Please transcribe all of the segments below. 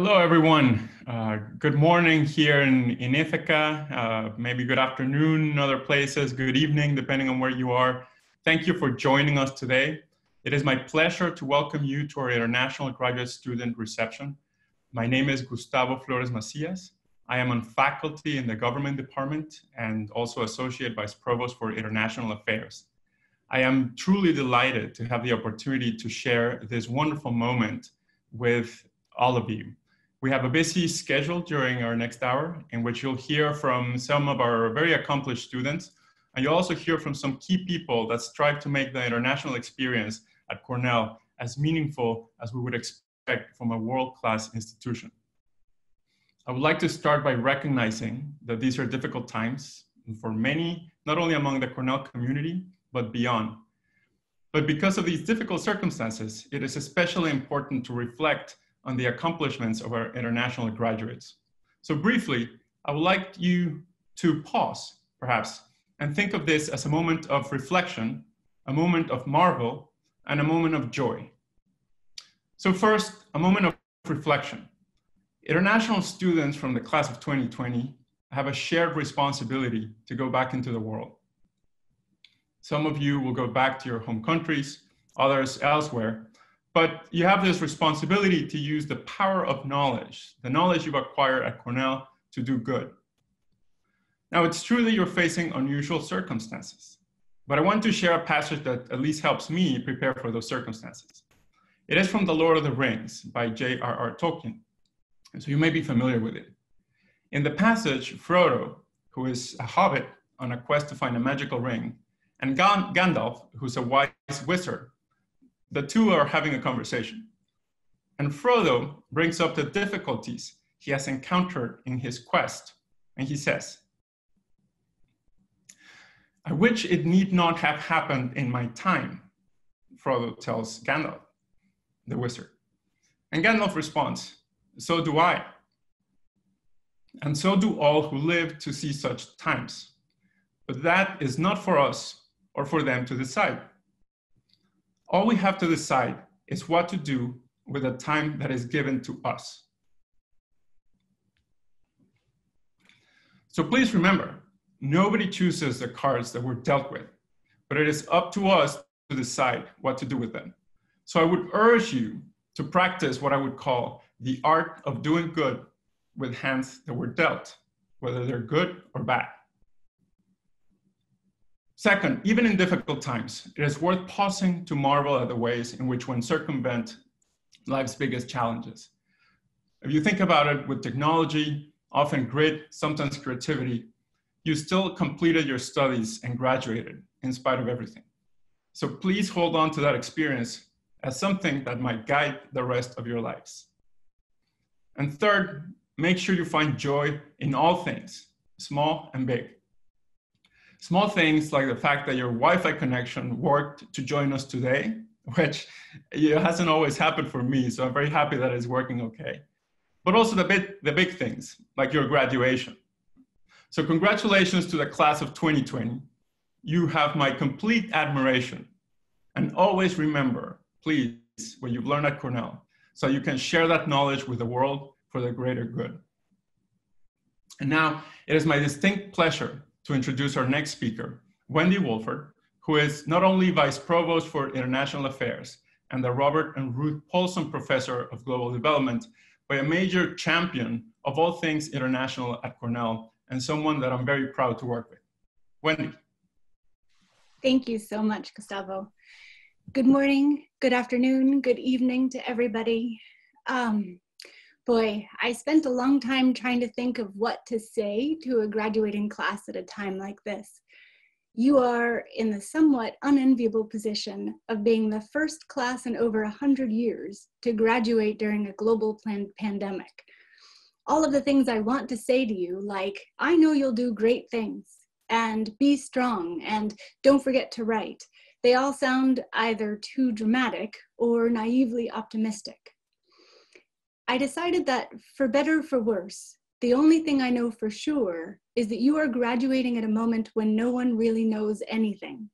Hello, everyone. Good morning here in Ithaca, maybe good afternoon in other places, good evening, depending on where you are. Thank you for joining us today. It is my pleasure to welcome you to our International Graduate Student Reception. My name is Gustavo Flores Macias. I am on faculty in the Government Department and also Associate Vice Provost for International Affairs. I am truly delighted to have the opportunity to share this wonderful moment with all of you. We have a busy schedule during our next hour in which you'll hear from some of our very accomplished students, and you'll also hear from some key people that strive to make the international experience at Cornell as meaningful as we would expect from a world-class institution. I would like to start by recognizing that these are difficult times for many, not only among the Cornell community, but beyond. But because of these difficult circumstances, it is especially important to reflect on the accomplishments of our international graduates. So briefly, I would like you to pause, perhaps, and think of this as a moment of reflection, a moment of marvel, and a moment of joy. So first, a moment of reflection. International students from the class of 2020 have a shared responsibility to go back into the world. Some of you will go back to your home countries, others elsewhere, but you have this responsibility to use the power of knowledge, the knowledge you've acquired at Cornell, to do good. Now, it's true that you're facing unusual circumstances, but I want to share a passage that at least helps me prepare for those circumstances. It is from The Lord of the Rings by J.R.R. Tolkien, and so you may be familiar with it. In the passage, Frodo, who is a hobbit on a quest to find a magical ring, and Gandalf, who's a wise wizard, the two are having a conversation. And Frodo brings up the difficulties he has encountered in his quest. And he says, "I wish it need not have happened in my time," Frodo tells Gandalf, the wizard. And Gandalf responds, "So do I. And so do all who live to see such times. But that is not for us or for them to decide. All we have to decide is what to do with the time that is given to us." So please remember, nobody chooses the cards that we're dealt with, but it is up to us to decide what to do with them. So I would urge you to practice what I would call the art of doing good with hands that were dealt, whether they're good or bad. Second, even in difficult times, it is worth pausing to marvel at the ways in which one circumvent life's biggest challenges. If you think about it, with technology, often grit, sometimes creativity, you still completed your studies and graduated in spite of everything. So please hold on to that experience as something that might guide the rest of your lives. And third, make sure you find joy in all things, small and big. Small things like the fact that your Wi-Fi connection worked to join us today, which hasn't always happened for me, so I'm very happy that it's working okay. But also the big things, like your graduation. So congratulations to the class of 2020. You have my complete admiration. And always remember, please, what you've learned at Cornell, so you can share that knowledge with the world for the greater good. And now, it is my distinct pleasure to introduce our next speaker, Wendy Wolford, who is not only Vice Provost for International Affairs and the Robert and Ruth Paulson Professor of Global Development, but a major champion of all things international at Cornell, and someone that I'm very proud to work with. Wendy. Thank you so much, Gustavo. Good morning, good afternoon, good evening to everybody. Boy, I spent a long time trying to think of what to say to a graduating class at a time like this. You are in the somewhat unenviable position of being the first class in over 100 years to graduate during a global pandemic. All of the things I want to say to you, like, I know you'll do great things, and be strong, and don't forget to write, they all sound either too dramatic or naively optimistic. I decided that, for better or for worse, the only thing I know for sure is that you are graduating at a moment when no one really knows anything.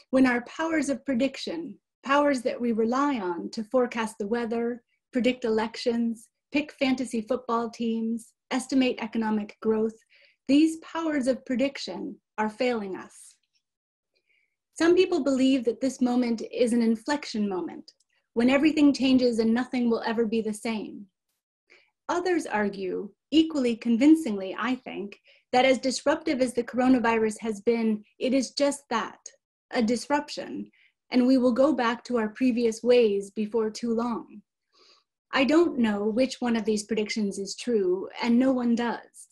When our powers of prediction, powers that we rely on to forecast the weather, predict elections, pick fantasy football teams, estimate economic growth, these powers of prediction are failing us. Some people believe that this moment is an inflection moment, when everything changes and nothing will ever be the same. Others argue, equally convincingly, I think, that as disruptive as the coronavirus has been, it is just that, a disruption, and we will go back to our previous ways before too long. I don't know which one of these predictions is true, and no one does.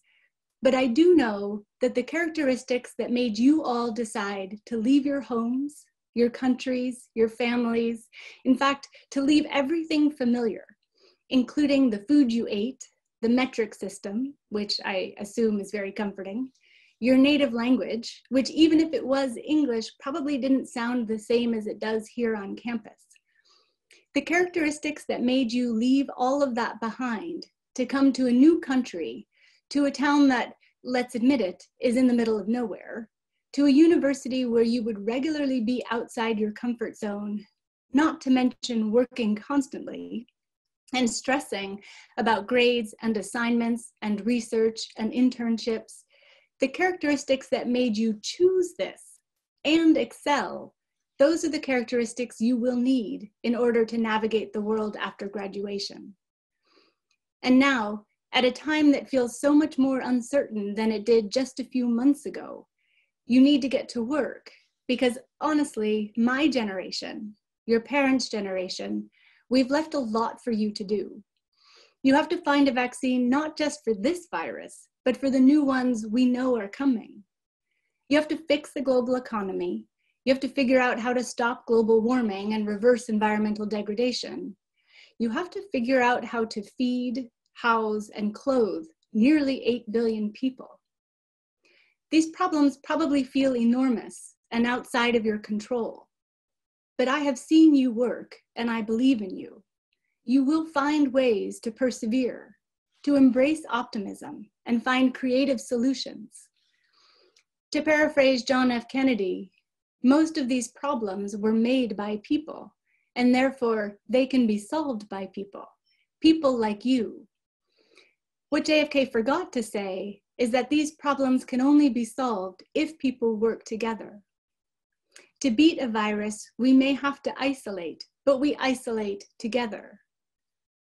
But I do know that the characteristics that made you all decide to leave your homes, your countries, your families, in fact, to leave everything familiar, including the food you ate, the metric system, which I assume is very comforting, your native language, which even if it was English, probably didn't sound the same as it does here on campus. The characteristics that made you leave all of that behind to come to a new country, to a town that, let's admit it, is in the middle of nowhere, to a university where you would regularly be outside your comfort zone, not to mention working constantly, and stressing about grades and assignments and research and internships, the characteristics that made you choose this and excel, those are the characteristics you will need in order to navigate the world after graduation. And now, at a time that feels so much more uncertain than it did just a few months ago, you need to get to work because honestly, my generation, your parents' generation, we've left a lot for you to do. You have to find a vaccine not just for this virus, but for the new ones we know are coming. You have to fix the global economy. You have to figure out how to stop global warming and reverse environmental degradation. You have to figure out how to feed, house, and clothe nearly 8 billion people. These problems probably feel enormous and outside of your control. But I have seen you work, and I believe in you. You will find ways to persevere, to embrace optimism, and find creative solutions. To paraphrase John F. Kennedy, most of these problems were made by people, and therefore they can be solved by people, people like you. What JFK forgot to say is that these problems can only be solved if people work together. To beat a virus, we may have to isolate, but we isolate together.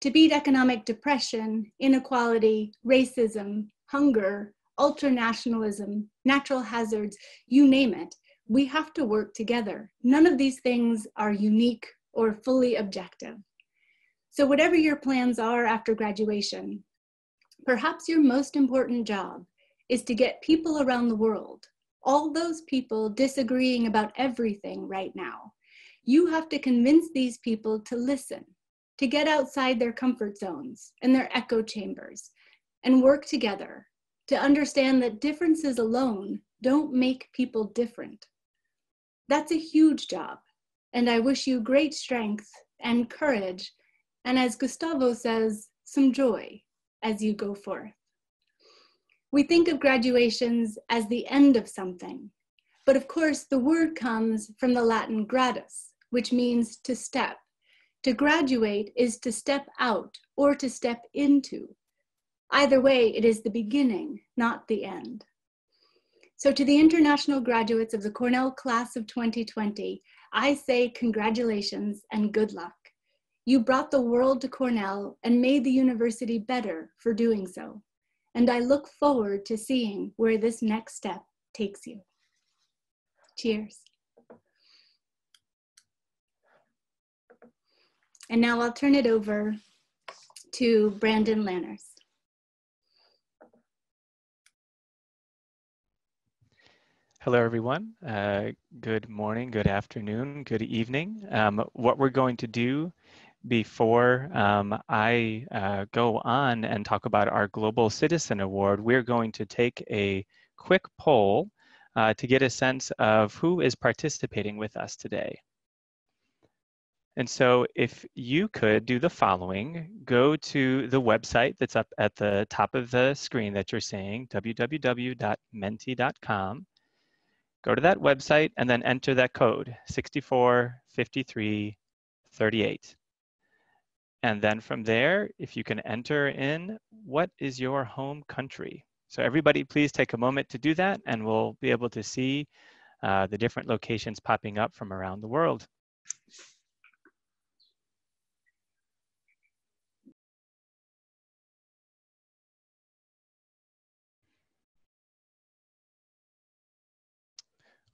To beat economic depression, inequality, racism, hunger, ultranationalism, natural hazards, you name it, we have to work together. None of these things are unique or fully objective. So whatever your plans are after graduation, perhaps your most important job is to get people around the world, all those people disagreeing about everything right now. You have to convince these people to listen, to get outside their comfort zones and their echo chambers and work together, to understand that differences alone don't make people different. That's a huge job, and I wish you great strength and courage, and as Gustavo says, some joy as you go forth. We think of graduations as the end of something, but of course the word comes from the Latin gradus, which means to step. To graduate is to step out or to step into. Either way, it is the beginning, not the end. So to the international graduates of the Cornell class of 2020, I say congratulations and good luck. You brought the world to Cornell and made the university better for doing so. And I look forward to seeing where this next step takes you. Cheers. And now I'll turn it over to Brandon Lanners. Hello, everyone. Good morning, good afternoon, good evening. What we're going to do before I go on and talk about our Global Citizen Award, we're going to take a quick poll to get a sense of who is participating with us today. And so if you could do the following, go to the website that's up at the top of the screen that you're seeing, www.menti.com. Go to that website and then enter that code, 645338. And then from there, if you can enter in, what is your home country? So everybody please take a moment to do that, and we'll be able to see the different locations popping up from around the world.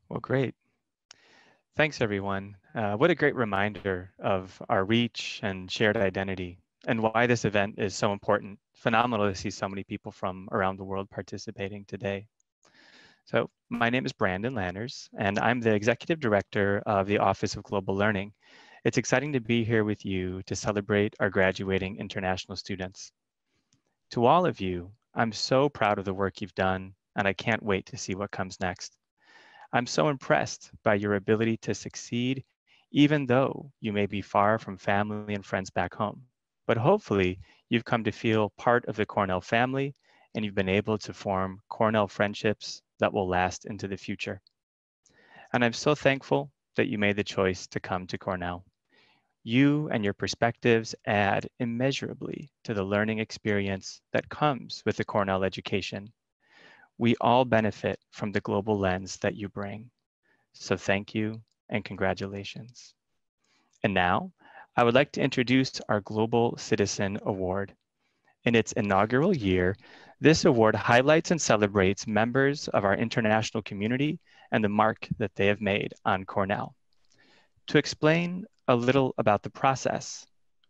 Well, great. Thanks, everyone. What a great reminder of our reach and shared identity and why this event is so important. Phenomenal to see so many people from around the world participating today. So my name is Brandon Landers, and I'm the Executive Director of the Office of Global Learning. It's exciting to be here with you to celebrate our graduating international students. To all of you, I'm so proud of the work you've done, and I can't wait to see what comes next. I'm so impressed by your ability to succeed, even though you may be far from family and friends back home. But hopefully, you've come to feel part of the Cornell family, and you've been able to form Cornell friendships that will last into the future. And I'm so thankful that you made the choice to come to Cornell. You and your perspectives add immeasurably to the learning experience that comes with the Cornell education. We all benefit from the global lens that you bring. So thank you and congratulations. And now, I would like to introduce our Global Citizen Award. In its inaugural year, this award highlights and celebrates members of our international community and the mark that they have made on Cornell. To explain a little about the process,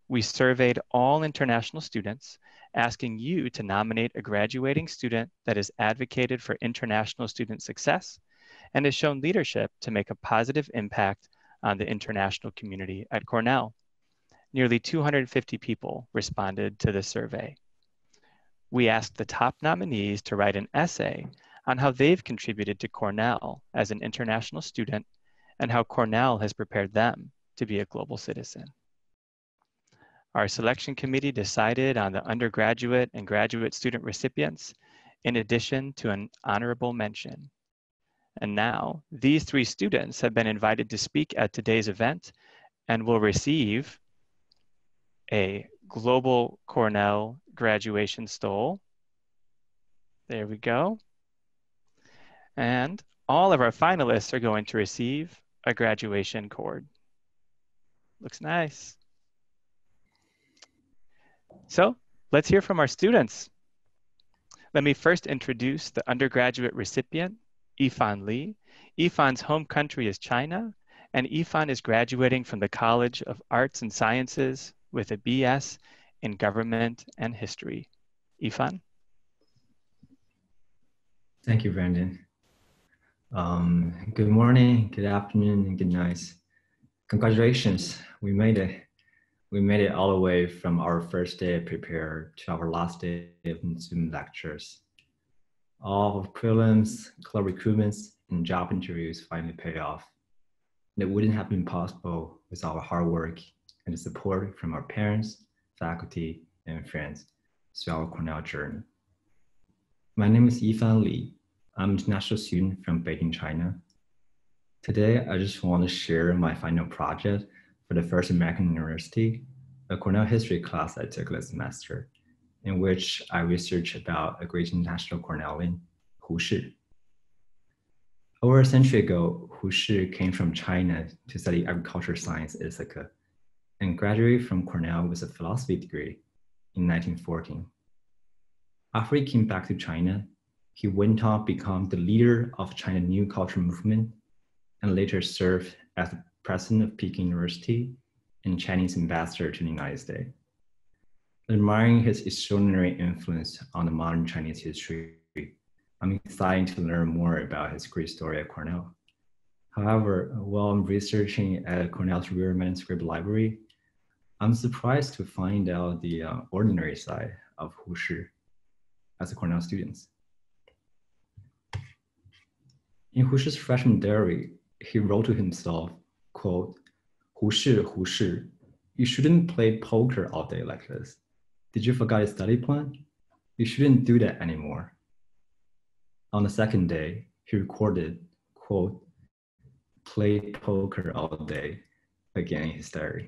we surveyed all international students, asking you to nominate a graduating student that has advocated for international student success and has shown leadership to make a positive impact on the international community at Cornell. Nearly 250 people responded to the survey. We asked the top nominees to write an essay on how they've contributed to Cornell as an international student and how Cornell has prepared them to be a global citizen. Our selection committee decided on the undergraduate and graduate student recipients, in addition to an honorable mention. And now, these 3 students have been invited to speak at today's event and will receive a Global Cornell graduation stole. There we go. And all of our finalists are going to receive a graduation cord. Looks nice. So let's hear from our students. Let me first introduce the undergraduate recipient, Yifan Li. Yifan's home country is China, and Yifan is graduating from the College of Arts and Sciences with a BS in Government and History. Yifan? Thank you, Brandon. Good morning, good afternoon, and good night. Congratulations, we made it. We made it all the way from our first day of prepare to our last day of Zoom lectures. All of prelims, club recruitments, and job interviews finally paid off. And it wouldn't have been possible without our hard work and the support from our parents, faculty, and friends throughout our Cornell journey. My name is Yifan Li. I'm an international student from Beijing, China. Today, I just want to share my final project for the first American university, a Cornell history class I took last semester, in which I researched about a great international Cornellian, Hu Shi. Over a century ago, Hu Shi came from China to study agricultural science at Ithaca and graduated from Cornell with a philosophy degree in 1914. After he came back to China, he went on to become the leader of China's New Culture movement and later served as the president of Peking University and Chinese ambassador to the United States. Admiring his extraordinary influence on the modern Chinese history, I'm excited to learn more about his great story at Cornell. However, while I'm researching at Cornell's Rare Manuscript Library, I'm surprised to find out the ordinary side of Hu Shi as a Cornell student. In Hu Shi's freshman diary, he wrote to himself, quote, Hu Shi, you shouldn't play poker all day like this. Did you forget your study plan? You shouldn't do that anymore. On the second day, he recorded, quote, play poker all day, again in his diary.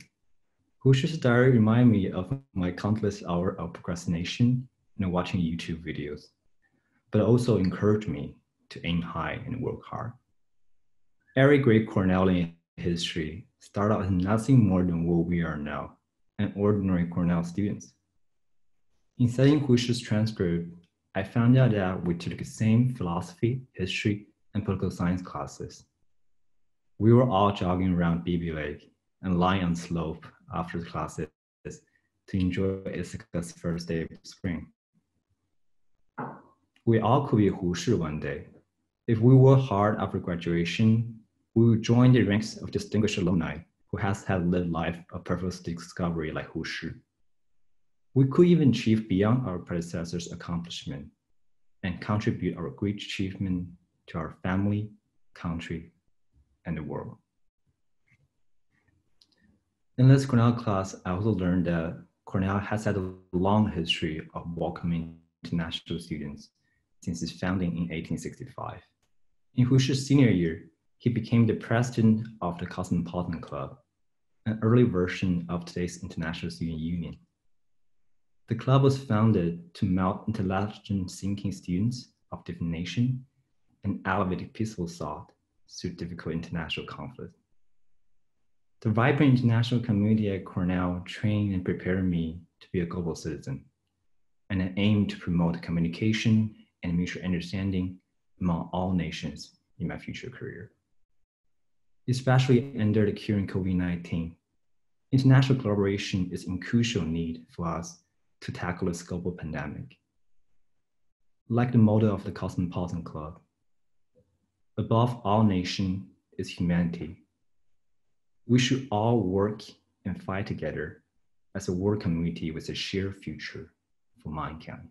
Hush's diary remind me of my countless hours of procrastination and watching YouTube videos, but also encouraged me to aim high and work hard. Every great Cornellian history started out as nothing more than what we are now, an ordinary Cornell students. In studying Hush's transcript, I found out that we took the same philosophy, history, and political science classes. We were all jogging around BB Lake and lying on the slope after the classes to enjoy Ithaca's first day of spring. We all could be Hushi one day. If we work hard after graduation, we will join the ranks of distinguished alumni who has had lived life of purpose discovery like Hushi. We could even achieve beyond our predecessors' accomplishment and contribute our great achievement to our family, country, and the world. In this Cornell class, I also learned that Cornell has had a long history of welcoming international students since its founding in 1865. In Hushi's senior year, he became the president of the Cosmopolitan Club, an early version of today's International Student Union. The club was founded to melt intelligent thinking students of different nations and elevate peaceful thought through difficult international conflict. The vibrant international community at Cornell trained and prepared me to be a global citizen, and I aim to promote communication and mutual understanding among all nations in my future career. Especially under the current COVID-19, international collaboration is in crucial need for us to tackle this global pandemic. Like the motto of the Cosmopolitan Club, above all nation is humanity. We should all work and fight together as a world community with a shared future for mankind.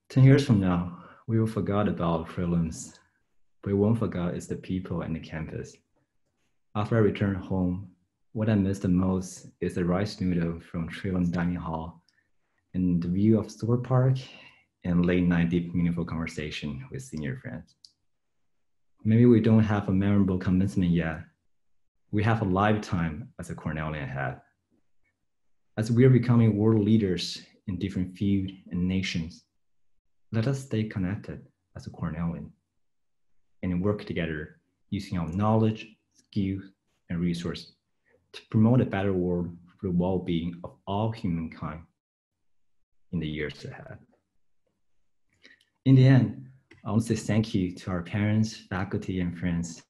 10 years from now, we will forget about prelims, but we won't forget is the people and the campus. After I return home, what I miss the most is the rice noodle from Trillium Dining Hall and the view of Stewart Park and late night deep meaningful conversation with senior friends. Maybe we don't have a memorable commencement yet. We have a lifetime as a Cornellian ahead. As we are becoming world leaders in different fields and nations, let us stay connected as a Cornellian and work together using our knowledge, skills, and resources to promote a better world for the well-being of all humankind in the years ahead. In the end, I want to say thank you to our parents, faculty, and friends.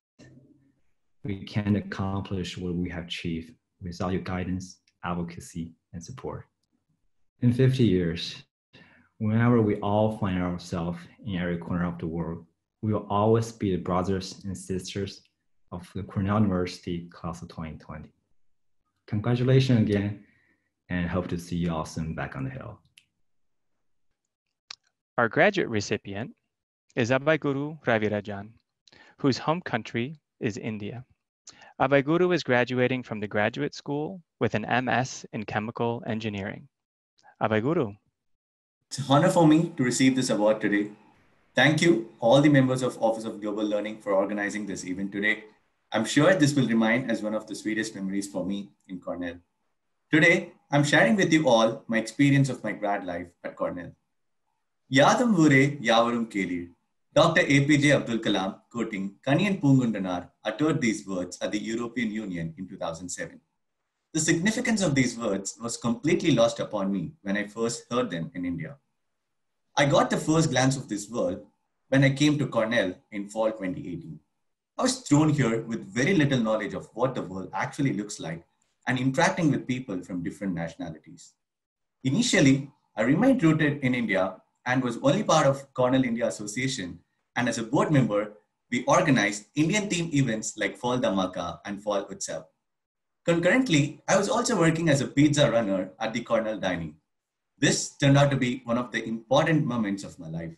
We can't accomplish what we have achieved without your guidance, advocacy, and support. In 50 years, whenever we all find ourselves in every corner of the world, we will always be the brothers and sisters of the Cornell University class of 2020. Congratulations again, and hope to see you all soon back on the Hill. Our graduate recipient is Abhay Guru Ravirajan, whose home country is India. Abhay Guru is graduating from the graduate school with an MS in chemical engineering. Abhay Guru. It's an honor for me to receive this award today. Thank you, all the members of Office of Global Learning, for organizing this event today. I'm sure this will remain as one of the sweetest memories for me in Cornell. Today, I'm sharing with you all my experience of my grad life at Cornell. Yadam Vure Yavarum Kelir. Dr. APJ Abdul Kalam, quoting Kaniyan Pungundanar, uttered these words at the European Union in 2007. The significance of these words was completely lost upon me when I first heard them in India. I got the first glance of this world when I came to Cornell in fall 2018. I was thrown here with very little knowledge of what the world actually looks like and interacting with people from different nationalities. Initially, I remained rooted in India and was only part of Cornell India Association, and as a board member, we organized Indian themed events like Fall Dhamaka and Fall Utsav. Concurrently, I was also working as a pizza runner at the Cornell Dining. This turned out to be one of the important moments of my life.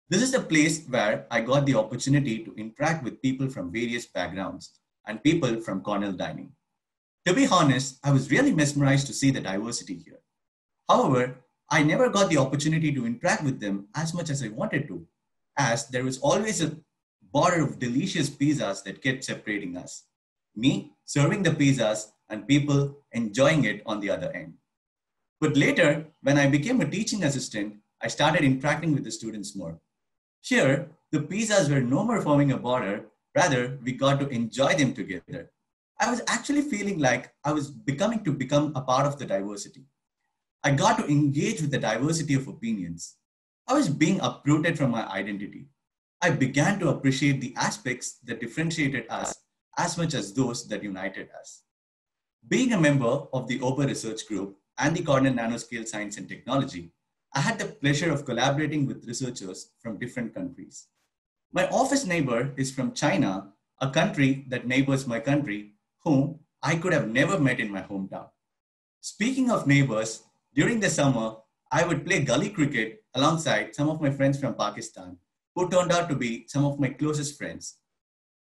This is the place where I got the opportunity to interact with people from various backgrounds and people from Cornell Dining. To be honest, I was really mesmerized to see the diversity here. However, I never got the opportunity to interact with them as much as I wanted to, as there was always a border of delicious pizzas that kept separating us. Me serving the pizzas and people enjoying it on the other end. But later, when I became a teaching assistant, I started interacting with the students more. Here, the pizzas were no more forming a border, rather, we got to enjoy them together. I was actually feeling like I was become a part of the diversity. I got to engage with the diversity of opinions. I was being uprooted from my identity. I began to appreciate the aspects that differentiated us as much as those that united us. Being a member of the OPA Research Group and the Cornell Nanoscale Science and Technology, I had the pleasure of collaborating with researchers from different countries. My office neighbor is from China, a country that neighbors my country, whom I could have never met in my hometown. Speaking of neighbors, during the summer, I would play gully cricket alongside some of my friends from Pakistan, who turned out to be some of my closest friends.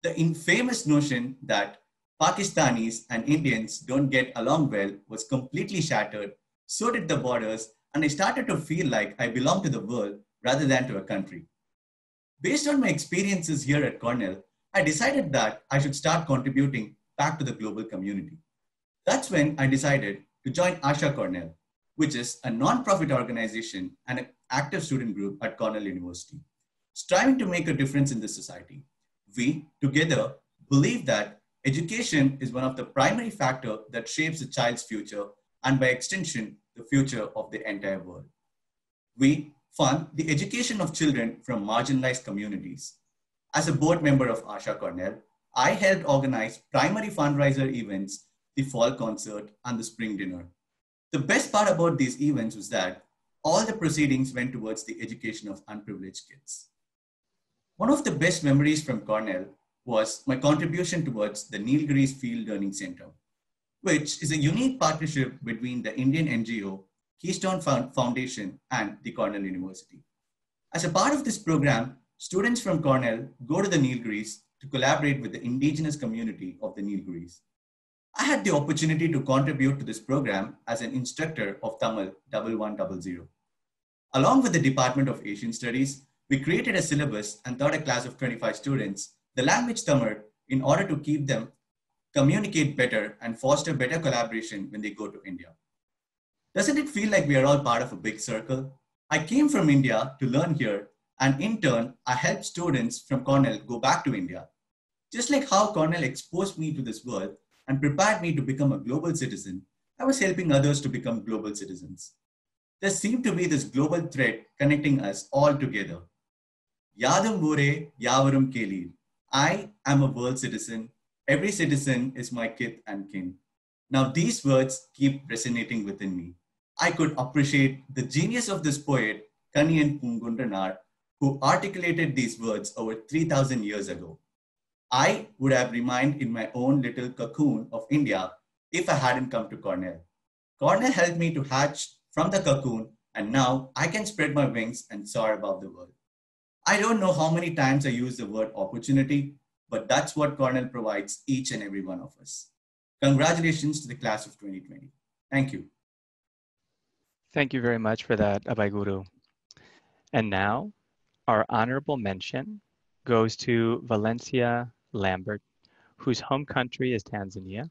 The infamous notion that Pakistanis and Indians don't get along well was completely shattered. So did the borders, and I started to feel like I belonged to the world rather than to a country. Based on my experiences here at Cornell, I decided that I should start contributing back to the global community. That's when I decided to join Asha Cornell, which is a non-profit organization and an active student group at Cornell University, striving to make a difference in this society. We, together, believe that education is one of the primary factors that shapes a child's future and by extension, the future of the entire world. We fund the education of children from marginalized communities. As a board member of Asha Cornell, I helped organize primary fundraiser events, the fall concert, and the spring dinner. The best part about these events was that all the proceedings went towards the education of unprivileged kids. One of the best memories from Cornell was my contribution towards the Nilgiris Field Learning Center, which is a unique partnership between the Indian NGO, Keystone Foundation, and the Cornell University. As a part of this program, students from Cornell go to the Nilgiris to collaborate with the indigenous community of the Nilgiris. I had the opportunity to contribute to this program as an instructor of Tamil 1100. Along with the Department of Asian Studies, we created a syllabus and taught a class of 25 students the language Tamil in order to keep them communicate better and foster better collaboration when they go to India. Doesn't it feel like we are all part of a big circle? I came from India to learn here, and in turn, I helped students from Cornell go back to India. Just like how Cornell exposed me to this world and prepared me to become a global citizen, I was helping others to become global citizens. There seemed to be this global thread connecting us all together. Yadam Vore Yavarum Kelir. I am a world citizen. Every citizen is my kith and kin. Now these words keep resonating within me. I could appreciate the genius of this poet, Kaniyan Pungundranar, who articulated these words over 3,000 years ago. I would have remained in my own little cocoon of India if I hadn't come to Cornell. Cornell helped me to hatch from the cocoon, and now I can spread my wings and soar above the world. I don't know how many times I use the word opportunity, but that's what Cornell provides each and every one of us. Congratulations to the class of 2020. Thank you. Thank you very much for that, Abhay Guru. And now, our honorable mention goes to Valencia Lambert, whose home country is Tanzania.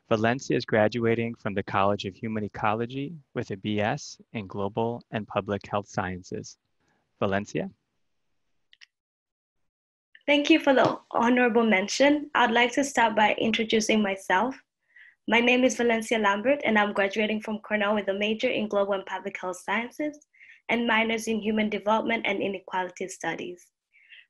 Valencia is graduating from the College of Human Ecology with a BS in Global and Public Health Sciences. Valencia. Thank you for the honorable mention. I'd like to start by introducing myself. My name is Valencia Lambert, and I'm graduating from Cornell with a major in Global and Public Health Sciences and minors in Human Development and Inequality Studies.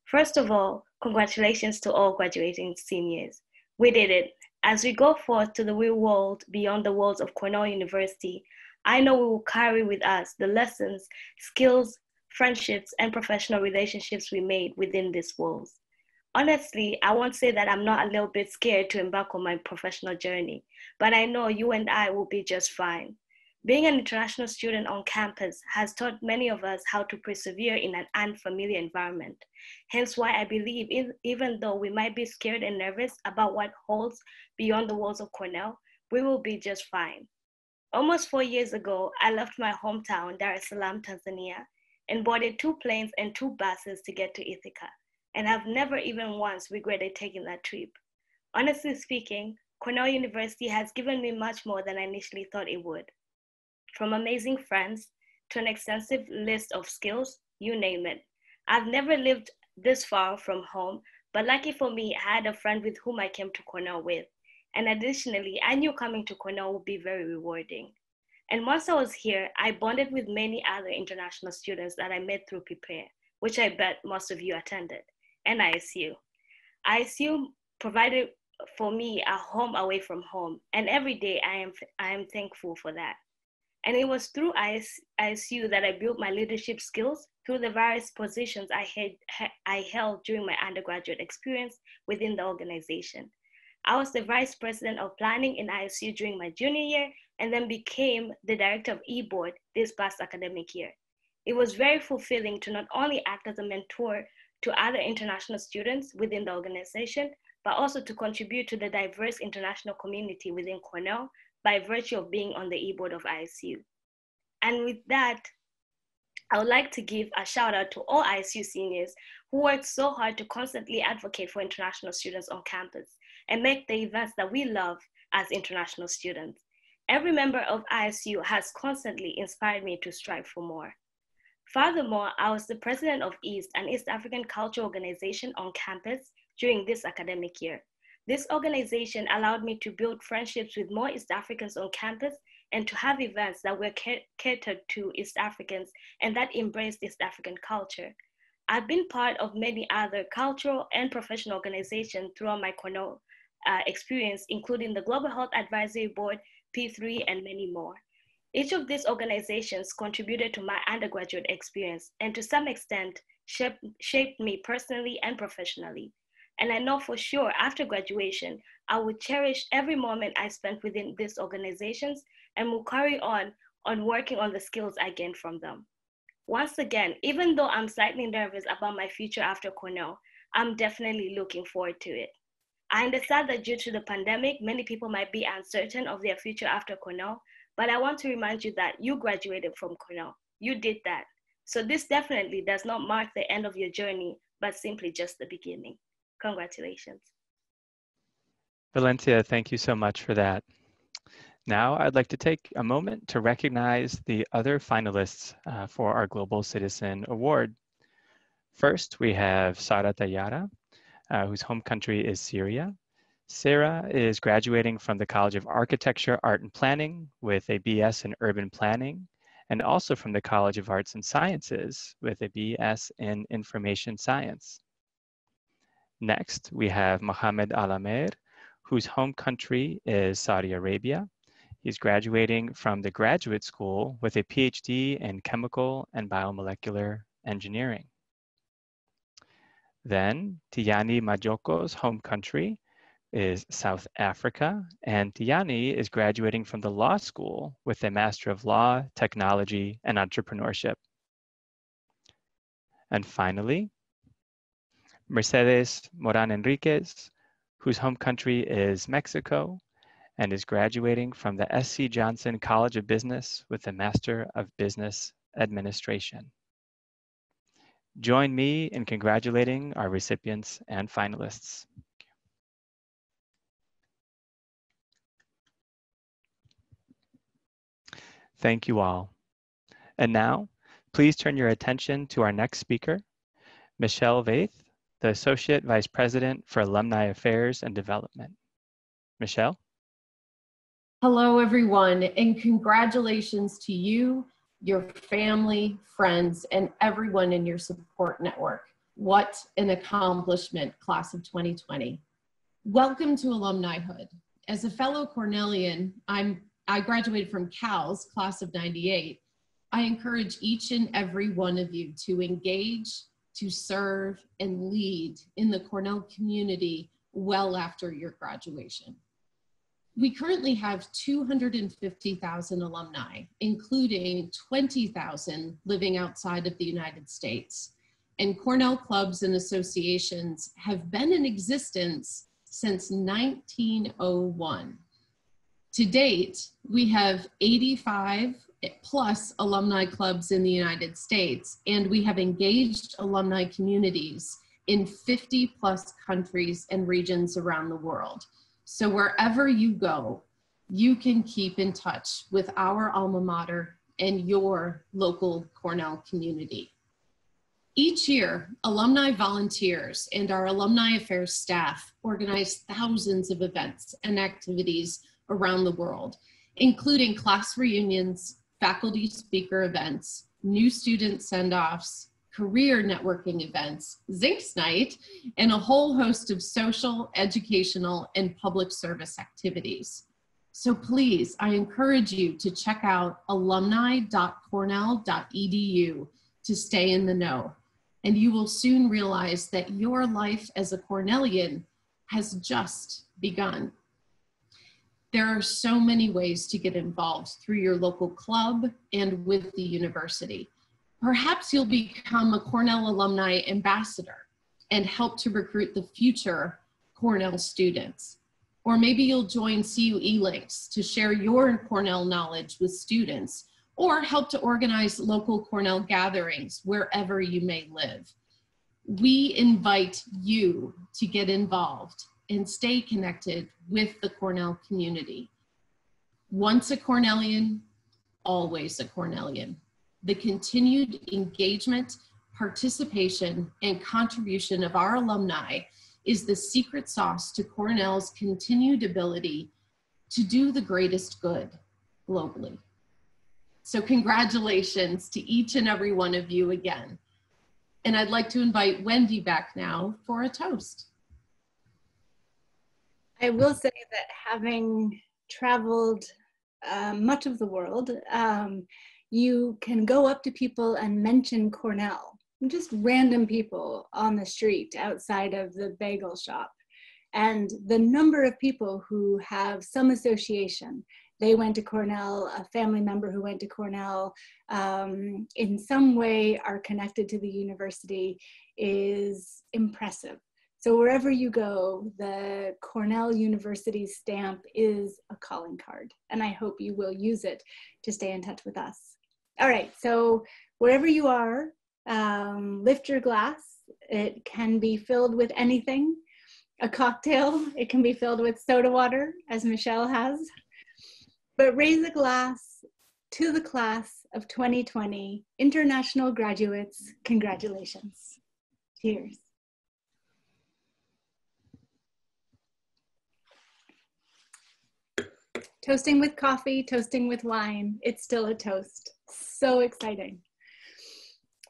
First of all, congratulations to all graduating seniors. We did it. As we go forth to the real world beyond the walls of Cornell University, I know we will carry with us the lessons, skills, friendships, and professional relationships we made within these walls. Honestly, I won't say that I'm not a little bit scared to embark on my professional journey, but I know you and I will be just fine. Being an international student on campus has taught many of us how to persevere in an unfamiliar environment. Hence why I believe even though we might be scared and nervous about what holds beyond the walls of Cornell, we will be just fine. Almost 4 years ago, I left my hometown, Dar es Salaam, Tanzania, and boarded 2 planes and 2 buses to get to Ithaca. And I've never even once regretted taking that trip. Honestly speaking, Cornell University has given me much more than I initially thought it would. From amazing friends to an extensive list of skills, you name it. I've never lived this far from home, but lucky for me, I had a friend with whom I came to Cornell with. And additionally, I knew coming to Cornell would be very rewarding. And once I was here, I bonded with many other international students that I met through Prepare, which I bet most of you attended, and ISU. ISU provided for me a home away from home, and every day I am thankful for that. And it was through ISU that I built my leadership skills through the various positions I held during my undergraduate experience within the organization. I was the vice president of planning in ISU during my junior year and then became the director of eBoard this past academic year. It was very fulfilling to not only act as a mentor to other international students within the organization, but also to contribute to the diverse international community within Cornell by virtue of being on the eBoard of ISU. And with that, I would like to give a shout out to all ISU seniors who worked so hard to constantly advocate for international students on campus and make the events that we love as international students. Every member of ISU has constantly inspired me to strive for more. Furthermore, I was the president of EAST, an East African culture organization on campus during this academic year. This organization allowed me to build friendships with more East Africans on campus and to have events that were catered to East Africans and that embraced East African culture. I've been part of many other cultural and professional organizations throughout my Cornell experience, including the Global Health Advisory Board, P3, and many more. Each of these organizations contributed to my undergraduate experience and to some extent shaped me personally and professionally. And I know for sure after graduation, I will cherish every moment I spent within these organizations and will carry on working on the skills I gained from them. Once again, even though I'm slightly nervous about my future after Cornell, I'm definitely looking forward to it. I understand that due to the pandemic, many people might be uncertain of their future after Cornell, but I want to remind you that you graduated from Cornell. You did that. So this definitely does not mark the end of your journey, but simply just the beginning. Congratulations. Valencia, thank you so much for that. Now, I'd like to take a moment to recognize the other finalists for our Global Citizen Award. First, we have Sara Tayara, whose home country is Syria. Sarah is graduating from the College of Architecture, Art and Planning with a BS in Urban Planning, and also from the College of Arts and Sciences with a BS in Information Science. Next, we have Mohamed Alamer, whose home country is Saudi Arabia. He's graduating from the graduate school with a PhD in Chemical and Biomolecular Engineering. Then, Tiani Majoko's home country is South Africa, and Tiani is graduating from the law school with a Master of Law, Technology, and Entrepreneurship. And finally, Mercedes Moran Enriquez, whose home country is Mexico, and is graduating from the SC Johnson College of Business with a Master of Business Administration. Join me in congratulating our recipients and finalists. Thank you all. And now, please turn your attention to our next speaker, Michelle Vaith, the Associate Vice President for Alumni Affairs and Development. Michelle? Hello, everyone, and congratulations to you, your family, friends, and everyone in your support network. What an accomplishment, class of 2020. Welcome to Alumnihood. As a fellow Cornellian, I graduated from Cal's class of 98. I encourage each and every one of you to engage, to serve, and lead in the Cornell community well after your graduation. We currently have 250,000 alumni, including 20,000 living outside of the United States. And Cornell clubs and associations have been in existence since 1901. To date, we have 85 plus alumni clubs in the United States, and we have engaged alumni communities in 50 plus countries and regions around the world. So wherever you go, you can keep in touch with our alma mater and your local Cornell community. Each year, alumni volunteers and our alumni affairs staff organize thousands of events and activities around the world, including class reunions, faculty speaker events, new student send-offs, career networking events, Zincs Night, and a whole host of social, educational, and public service activities. So please, I encourage you to check out alumni.cornell.edu to stay in the know. And you will soon realize that your life as a Cornellian has just begun. There are so many ways to get involved through your local club and with the university. Perhaps you'll become a Cornell alumni ambassador and help to recruit the future Cornell students. Or maybe you'll join CUE Links to share your Cornell knowledge with students, or help to organize local Cornell gatherings wherever you may live. We invite you to get involved and stay connected with the Cornell community. Once a Cornellian, always a Cornellian. The continued engagement, participation, and contribution of our alumni is the secret sauce to Cornell's continued ability to do the greatest good globally. So congratulations to each and every one of you again. And I'd like to invite Wendy back now for a toast. I will say that having traveled much of the world, you can go up to people and mention Cornell, just random people on the street outside of the bagel shop. And the number of people who have some association, they went to Cornell, a family member who went to Cornell, in some way are connected to the university, is impressive. So wherever you go, the Cornell University stamp is a calling card, and I hope you will use it to stay in touch with us. All right, so wherever you are, lift your glass. It can be filled with anything. A cocktail, it can be filled with soda water, as Michelle has. But raise a glass to the class of 2020, international graduates, congratulations. Cheers. Toasting with coffee, toasting with wine, it's still a toast. So exciting.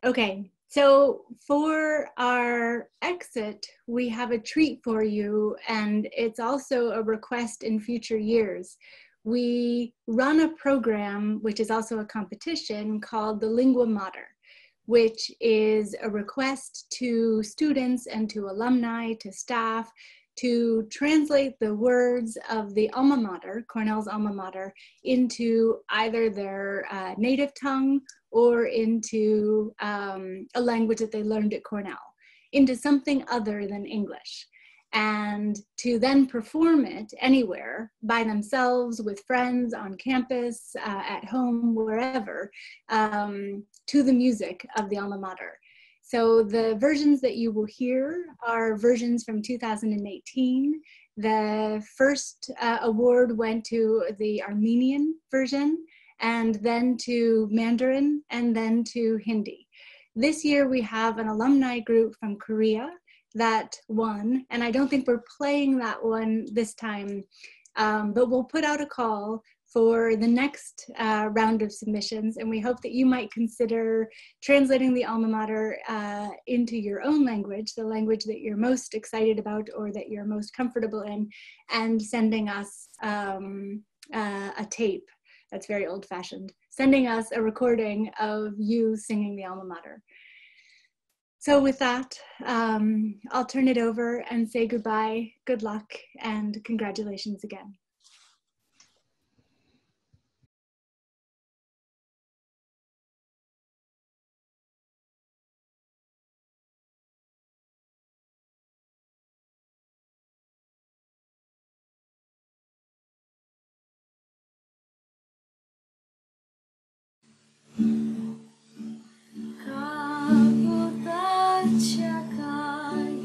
Okay, so for our exit, we have a treat for you, and it's also a request in future years. We run a program, which is also a competition, called the Lingua Mater, which is a request to students and to alumni, to staff, to translate the words of the alma mater, Cornell's alma mater, into either their native tongue or into a language that they learned at Cornell, into something other than English, and to then perform it anywhere by themselves, with friends, on campus, at home, wherever, to the music of the alma mater. So the versions that you will hear are versions from 2018. The first award went to the Armenian version, and then to Mandarin, and then to Hindi. This year we have an alumni group from Korea that won, and I don't think we're playing that one this time, but we'll put out a call for the next round of submissions, and we hope that you might consider translating the alma mater into your own language, the language that you're most excited about or that you're most comfortable in, and sending us a tape. That's very old-fashioned. Sending us a recording of you singing the alma mater. So with that, I'll turn it over and say goodbye, good luck, and congratulations again. Aku tak cakap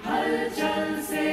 हलचल से